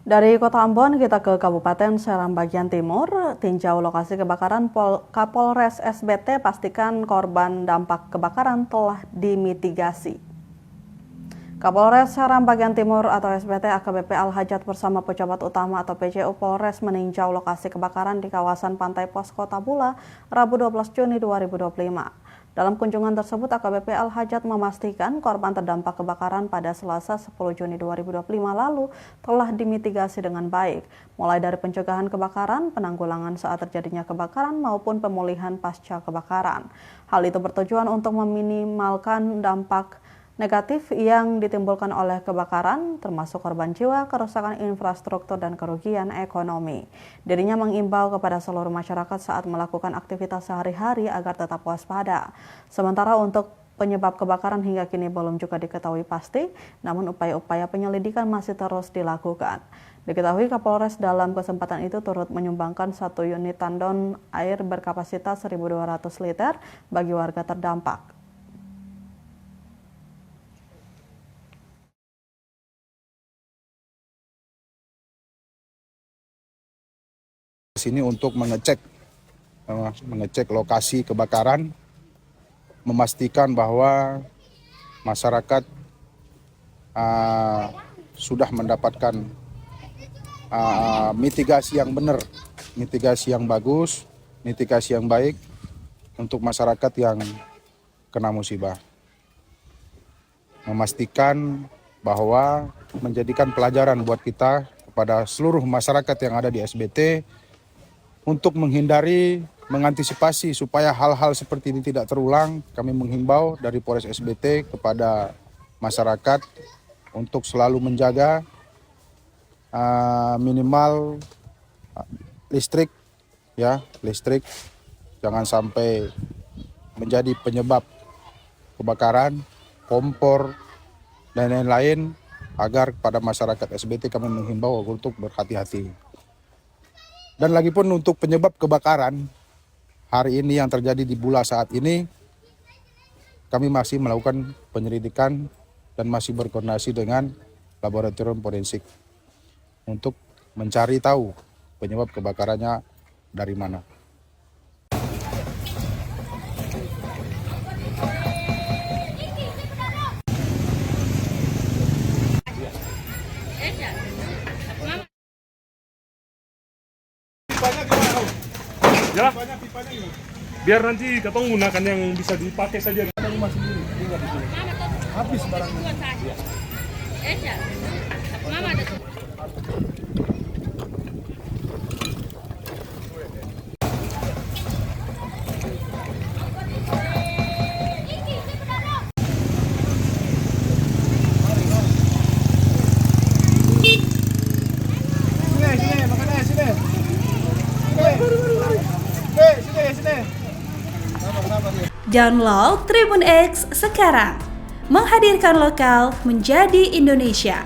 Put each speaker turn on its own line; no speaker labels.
Dari Kota Ambon kita ke Kabupaten Seram bagian timur, tinjau lokasi kebakaran Kapolres SBT pastikan korban dampak kebakaran telah dimitigasi. Kapolres Seram bagian timur atau SBT AKBP Al-Hajat bersama pejabat utama atau PJU Polres meninjau lokasi kebakaran di kawasan Pantai Pos Kota Bula, Rabu 12 Juni 2025. Dalam kunjungan tersebut, AKBP Al-Hajat memastikan korban terdampak kebakaran pada Selasa 10 Juni 2025 lalu telah dimitigasi dengan baik, mulai dari pencegahan kebakaran, penanggulangan saat terjadinya kebakaran, maupun pemulihan pasca kebakaran. Hal itu bertujuan untuk meminimalkan dampak negatif yang ditimbulkan oleh kebakaran, termasuk korban jiwa, kerusakan infrastruktur, dan kerugian ekonomi. Dirinya mengimbau kepada seluruh masyarakat saat melakukan aktivitas sehari-hari agar tetap waspada. Sementara untuk penyebab kebakaran hingga kini belum juga diketahui pasti, namun upaya-upaya penyelidikan masih terus dilakukan. Diketahui Kapolres dalam kesempatan itu turut menyumbangkan 1 unit tandon air berkapasitas 1.200 liter bagi warga terdampak.
Sini untuk mengecek lokasi kebakaran, memastikan bahwa masyarakat sudah mendapatkan mitigasi yang benar, mitigasi yang bagus, mitigasi yang baik untuk masyarakat yang kena musibah. Memastikan bahwa menjadikan pelajaran buat kita kepada seluruh masyarakat yang ada di SBT untuk menghindari, mengantisipasi supaya hal-hal seperti ini tidak terulang. Kami menghimbau dari Polres SBT kepada masyarakat untuk selalu menjaga minimal listrik, jangan sampai menjadi penyebab kebakaran, kompor, dan lain-lain, agar kepada masyarakat SBT kami menghimbau untuk berhati-hati. Dan lagi pun untuk penyebab kebakaran hari ini yang terjadi di Bula saat ini, kami masih melakukan penyelidikan dan masih berkoordinasi dengan laboratorium forensik untuk mencari tahu penyebab kebakarannya dari mana.
Ya, biar nanti ketong gunakan yang bisa dipakai saja.
Habis barangnya.
Download Tribun X sekarang, menghadirkan lokal menjadi Indonesia.